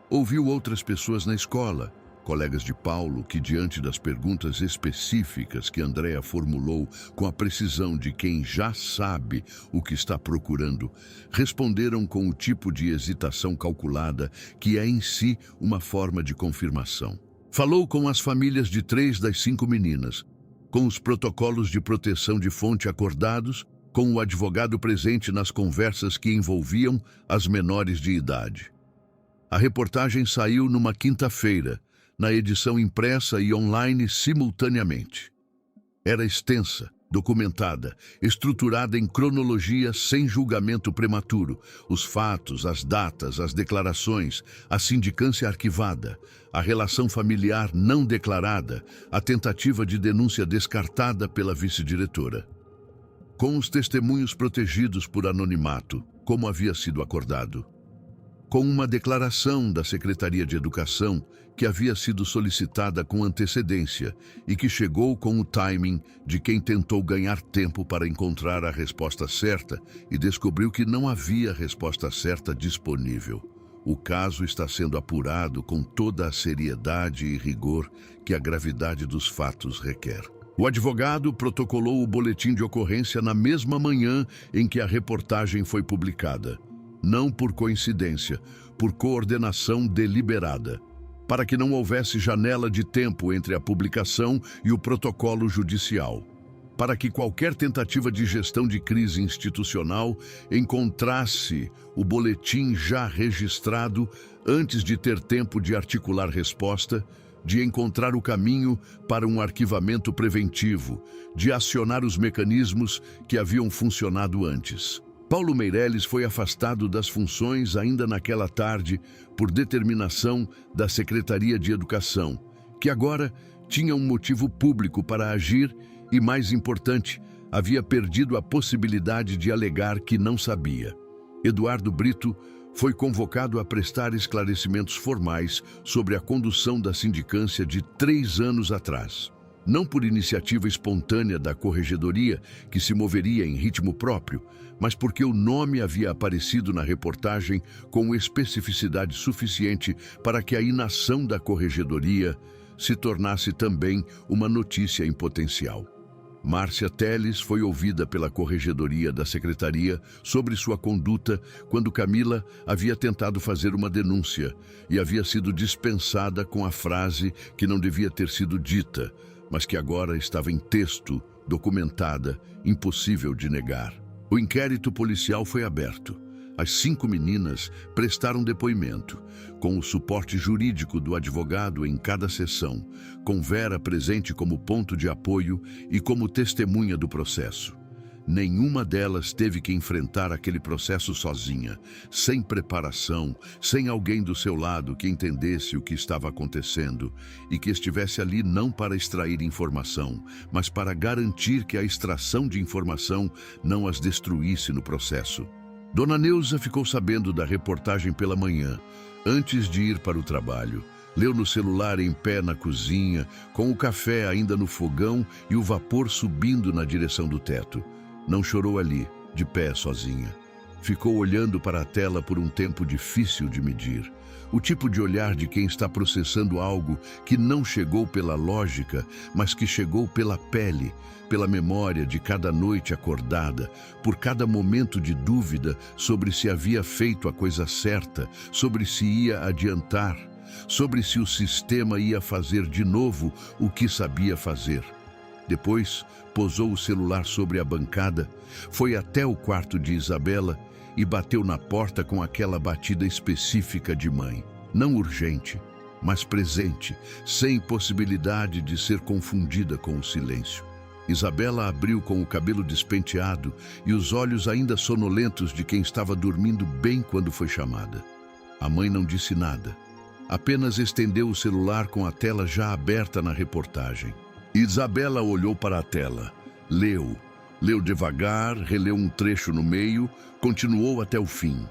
Ouviu outras pessoas na escola, colegas de Paulo, que diante das perguntas específicas que Andréa formulou com a precisão de quem já sabe o que está procurando, responderam com o tipo de hesitação calculada que é em si uma forma de confirmação. Falou com as famílias de 3 das 5 meninas, com os protocolos de proteção de fonte acordados, com o advogado presente nas conversas que envolviam as menores de idade. A reportagem saiu numa quinta-feira, na edição impressa e online simultaneamente. Era extensa, documentada, estruturada em cronologia sem julgamento prematuro, os fatos, as datas, as declarações, a sindicância arquivada, a relação familiar não declarada, a tentativa de denúncia descartada pela vice-diretora. Com os testemunhos protegidos por anonimato, como havia sido acordado. Com uma declaração da Secretaria de Educação que havia sido solicitada com antecedência e que chegou com o timing de quem tentou ganhar tempo para encontrar a resposta certa e descobriu que não havia resposta certa disponível. O caso está sendo apurado com toda a seriedade e rigor que a gravidade dos fatos requer. O advogado protocolou o boletim de ocorrência na mesma manhã em que a reportagem foi publicada. Não por coincidência, por coordenação deliberada, para que não houvesse janela de tempo entre a publicação e o protocolo judicial, para que qualquer tentativa de gestão de crise institucional encontrasse o boletim já registrado antes de ter tempo de articular resposta, de encontrar o caminho para um arquivamento preventivo, de acionar os mecanismos que haviam funcionado antes. Paulo Meirelles foi afastado das funções ainda naquela tarde por determinação da Secretaria de Educação, que agora tinha um motivo público para agir e, mais importante, havia perdido a possibilidade de alegar que não sabia. Eduardo Brito foi convocado a prestar esclarecimentos formais sobre a condução da sindicância de 3 anos atrás. Não por iniciativa espontânea da corregedoria, que se moveria em ritmo próprio, mas porque o nome havia aparecido na reportagem com especificidade suficiente para que a inação da corregedoria se tornasse também uma notícia em potencial. Márcia Teles foi ouvida pela corregedoria da secretaria sobre sua conduta quando Camila havia tentado fazer uma denúncia e havia sido dispensada com a frase que não devia ter sido dita, mas que agora estava em texto, documentada, impossível de negar. O inquérito policial foi aberto. As 5 meninas prestaram depoimento, com o suporte jurídico do advogado em cada sessão, com Vera presente como ponto de apoio e como testemunha do processo. Nenhuma delas teve que enfrentar aquele processo sozinha, sem preparação, sem alguém do seu lado que entendesse o que estava acontecendo e que estivesse ali não para extrair informação, mas para garantir que a extração de informação não as destruísse no processo. Dona Neuza ficou sabendo da reportagem pela manhã, antes de ir para o trabalho. Leu no celular em pé na cozinha, com o café ainda no fogão e o vapor subindo na direção do teto. Não chorou ali, de pé sozinha. Ficou olhando para a tela por um tempo difícil de medir. O tipo de olhar de quem está processando algo que não chegou pela lógica, mas que chegou pela pele, pela memória de cada noite acordada, por cada momento de dúvida sobre se havia feito a coisa certa, sobre se ia adiantar, sobre se o sistema ia fazer de novo o que sabia fazer. Depois, posou o celular sobre a bancada, foi até o quarto de Isabela e bateu na porta com aquela batida específica de mãe. Não urgente, mas presente, sem possibilidade de ser confundida com o silêncio. Isabela abriu com o cabelo despenteado e os olhos ainda sonolentos de quem estava dormindo bem quando foi chamada. A mãe não disse nada, apenas estendeu o celular com a tela já aberta na reportagem. Isabela olhou para a tela, leu devagar, releu um trecho no meio, continuou até o fim.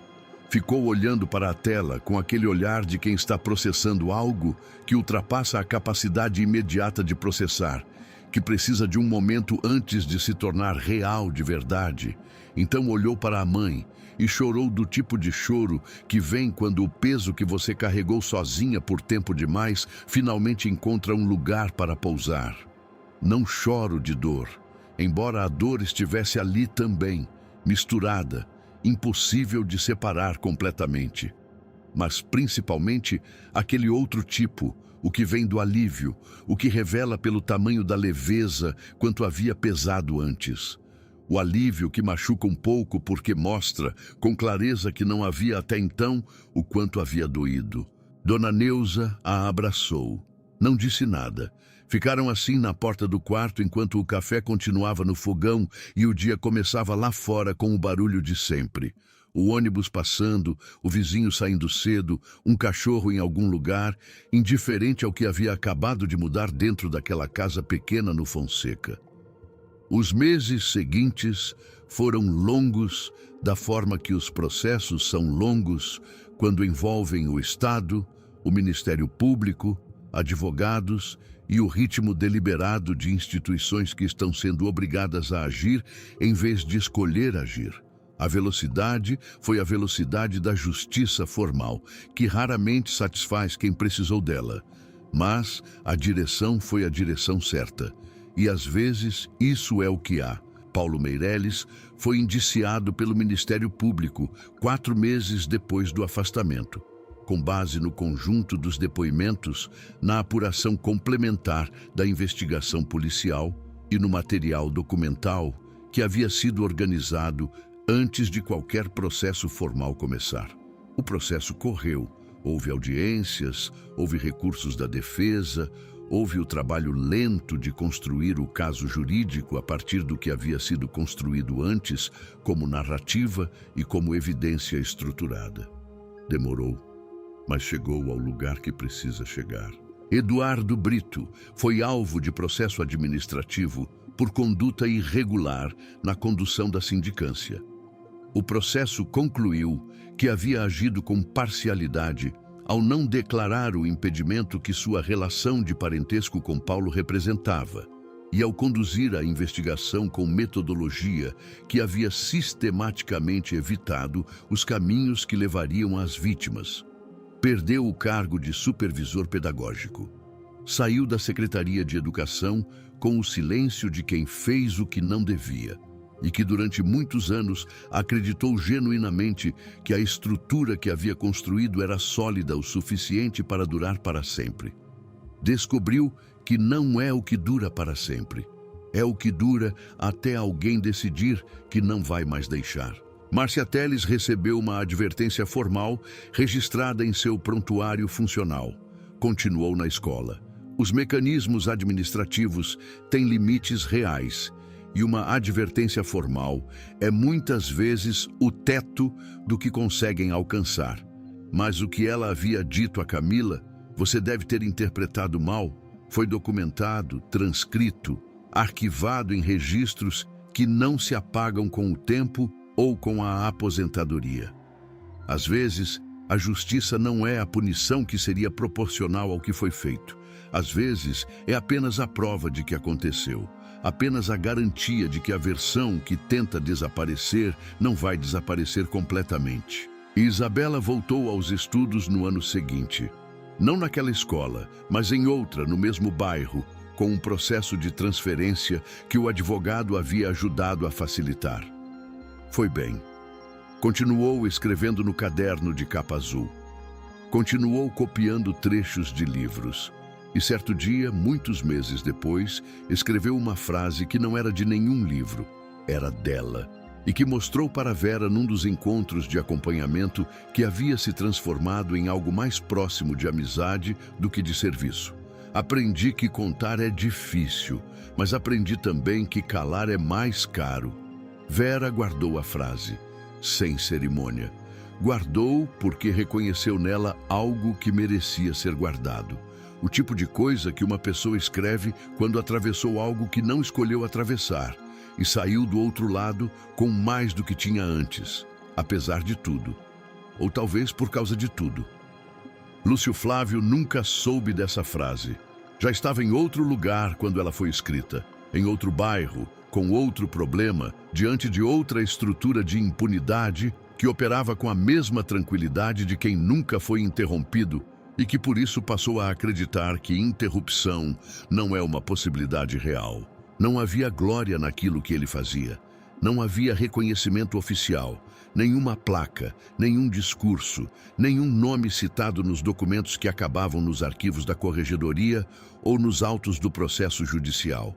Ficou olhando para a tela com aquele olhar de quem está processando algo que ultrapassa a capacidade imediata de processar, que precisa de um momento antes de se tornar real de verdade. Então olhou para a mãe e chorou do tipo de choro que vem quando o peso que você carregou sozinha por tempo demais finalmente encontra um lugar para pousar. Não choro de dor, embora a dor estivesse ali também, misturada, impossível de separar completamente. Mas principalmente aquele outro tipo, o que vem do alívio, o que revela pelo tamanho da leveza quanto havia pesado antes. O alívio que machuca um pouco porque mostra, com clareza que não havia até então, o quanto havia doído. Dona Neuza a abraçou. Não disse nada. Ficaram assim na porta do quarto enquanto o café continuava no fogão e o dia começava lá fora com o barulho de sempre. O ônibus passando, o vizinho saindo cedo, um cachorro em algum lugar, indiferente ao que havia acabado de mudar dentro daquela casa pequena no Fonseca. Os meses seguintes foram longos, da forma que os processos são longos quando envolvem o Estado, o Ministério Público, advogados e o ritmo deliberado de instituições que estão sendo obrigadas a agir em vez de escolher agir. A velocidade foi a velocidade da justiça formal, que raramente satisfaz quem precisou dela. Mas a direção foi a direção certa. E às vezes isso é o que há. Paulo Meirelles foi indiciado pelo Ministério Público 4 meses depois do afastamento, com base no conjunto dos depoimentos, na apuração complementar da investigação policial e no material documental que havia sido organizado antes de qualquer processo formal começar. O processo correu, houve audiências, houve recursos da defesa, houve o trabalho lento de construir o caso jurídico a partir do que havia sido construído antes, como narrativa e como evidência estruturada. Demorou, mas chegou ao lugar que precisa chegar. Eduardo Brito foi alvo de processo administrativo por conduta irregular na condução da sindicância. O processo concluiu que havia agido com parcialidade ao não declarar o impedimento que sua relação de parentesco com Paulo representava e ao conduzir a investigação com metodologia que havia sistematicamente evitado os caminhos que levariam às vítimas. Perdeu o cargo de supervisor pedagógico. Saiu da Secretaria de Educação com o silêncio de quem fez o que não devia e que durante muitos anos acreditou genuinamente que a estrutura que havia construído era sólida o suficiente para durar para sempre. Descobriu que não é o que dura para sempre. É o que dura até alguém decidir que não vai mais deixar. Márcia Telles recebeu uma advertência formal registrada em seu prontuário funcional. Continuou na escola. Os mecanismos administrativos têm limites reais e uma advertência formal é muitas vezes o teto do que conseguem alcançar. Mas o que ela havia dito a Camila, você deve ter interpretado mal, foi documentado, transcrito, arquivado em registros que não se apagam com o tempo ou com a aposentadoria. Às vezes, a justiça não é a punição que seria proporcional ao que foi feito. Às vezes, é apenas a prova de que aconteceu, apenas a garantia de que a versão que tenta desaparecer não vai desaparecer completamente. E Isabela voltou aos estudos no ano seguinte. Não naquela escola, mas em outra, no mesmo bairro, com um processo de transferência que o advogado havia ajudado a facilitar. Foi bem. Continuou escrevendo no caderno de capa azul. Continuou copiando trechos de livros. E certo dia, muitos meses depois, escreveu uma frase que não era de nenhum livro, era dela, e que mostrou para Vera num dos encontros de acompanhamento que havia se transformado em algo mais próximo de amizade do que de serviço. Aprendi que contar é difícil, mas aprendi também que calar é mais caro. Vera guardou a frase, sem cerimônia. Guardou porque reconheceu nela algo que merecia ser guardado. O tipo de coisa que uma pessoa escreve quando atravessou algo que não escolheu atravessar e saiu do outro lado com mais do que tinha antes, apesar de tudo. Ou talvez por causa de tudo. Lúcio Flávio nunca soube dessa frase. Já estava em outro lugar quando ela foi escrita, em outro bairro, com outro problema, diante de outra estrutura de impunidade que operava com a mesma tranquilidade de quem nunca foi interrompido e que por isso passou a acreditar que interrupção não é uma possibilidade real. Não havia glória naquilo que ele fazia. Não havia reconhecimento oficial, nenhuma placa, nenhum discurso, nenhum nome citado nos documentos que acabavam nos arquivos da corregedoria ou nos autos do processo judicial.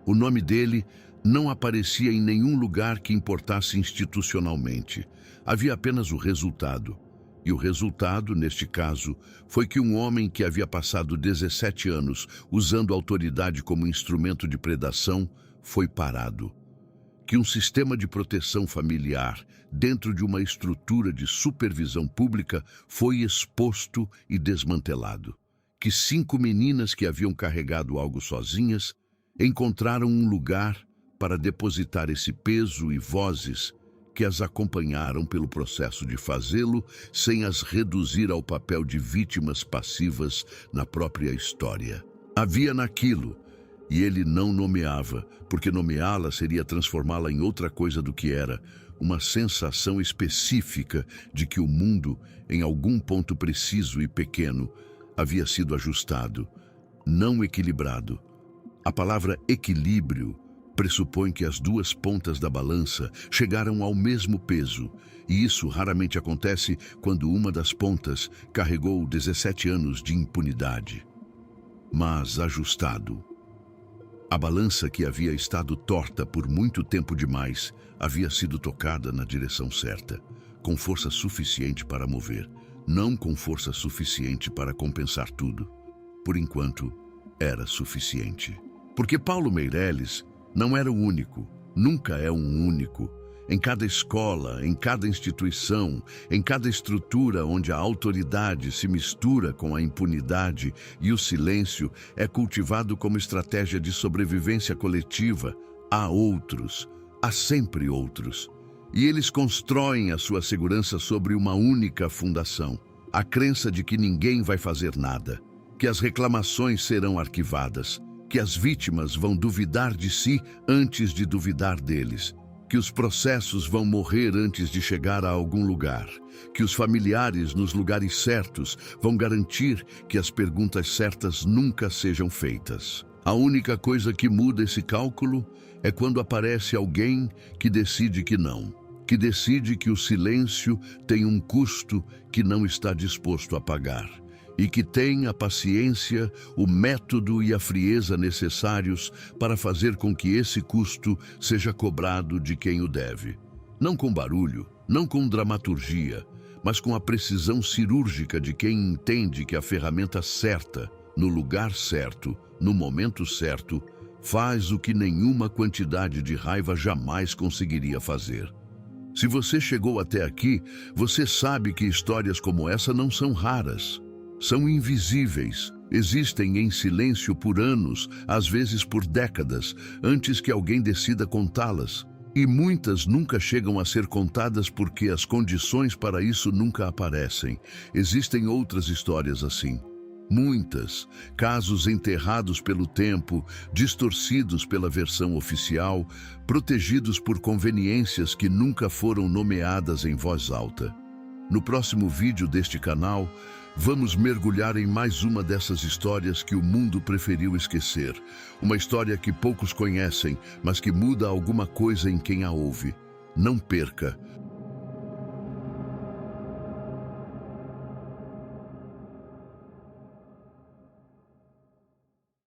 O nome dele não aparecia em nenhum lugar que importasse institucionalmente. Havia apenas o resultado. E o resultado, neste caso, foi que um homem que havia passado 17 anos usando a autoridade como instrumento de predação foi parado. Que um sistema de proteção familiar, dentro de uma estrutura de supervisão pública, foi exposto e desmantelado. Que 5 meninas que haviam carregado algo sozinhas encontraram um lugar para depositar esse peso e vozes que as acompanharam pelo processo de fazê-lo sem as reduzir ao papel de vítimas passivas na própria história. Havia naquilo, e ele não nomeava, porque nomeá-la seria transformá-la em outra coisa do que era, uma sensação específica de que o mundo, em algum ponto preciso e pequeno, havia sido ajustado, não equilibrado. A palavra equilíbrio pressupõe que as duas pontas da balança chegaram ao mesmo peso, e isso raramente acontece quando uma das pontas carregou 17 anos de impunidade. Mas ajustado. A balança que havia estado torta por muito tempo demais havia sido tocada na direção certa, com força suficiente para mover, não com força suficiente para compensar tudo. Por enquanto, era suficiente. Porque Paulo Meirelles não era o único, nunca é um único. Em cada escola, em cada instituição, em cada estrutura onde a autoridade se mistura com a impunidade e o silêncio é cultivado como estratégia de sobrevivência coletiva, há outros, há sempre outros. E eles constroem a sua segurança sobre uma única fundação, a crença de que ninguém vai fazer nada, que as reclamações serão arquivadas, que as vítimas vão duvidar de si antes de duvidar deles, que os processos vão morrer antes de chegar a algum lugar, que os familiares nos lugares certos vão garantir que as perguntas certas nunca sejam feitas. A única coisa que muda esse cálculo é quando aparece alguém que decide que não, que decide que o silêncio tem um custo que não está disposto a pagar. E que tem a paciência, o método e a frieza necessários para fazer com que esse custo seja cobrado de quem o deve. Não com barulho, não com dramaturgia, mas com a precisão cirúrgica de quem entende que a ferramenta certa, no lugar certo, no momento certo, faz o que nenhuma quantidade de raiva jamais conseguiria fazer. Se você chegou até aqui, você sabe que histórias como essa não são raras. São invisíveis, existem em silêncio por anos, às vezes por décadas, antes que alguém decida contá-las. E muitas nunca chegam a ser contadas porque as condições para isso nunca aparecem. Existem outras histórias assim. Muitas, casos enterrados pelo tempo, distorcidos pela versão oficial, protegidos por conveniências que nunca foram nomeadas em voz alta. No próximo vídeo deste canal, vamos mergulhar em mais uma dessas histórias que o mundo preferiu esquecer. Uma história que poucos conhecem, mas que muda alguma coisa em quem a ouve. Não perca!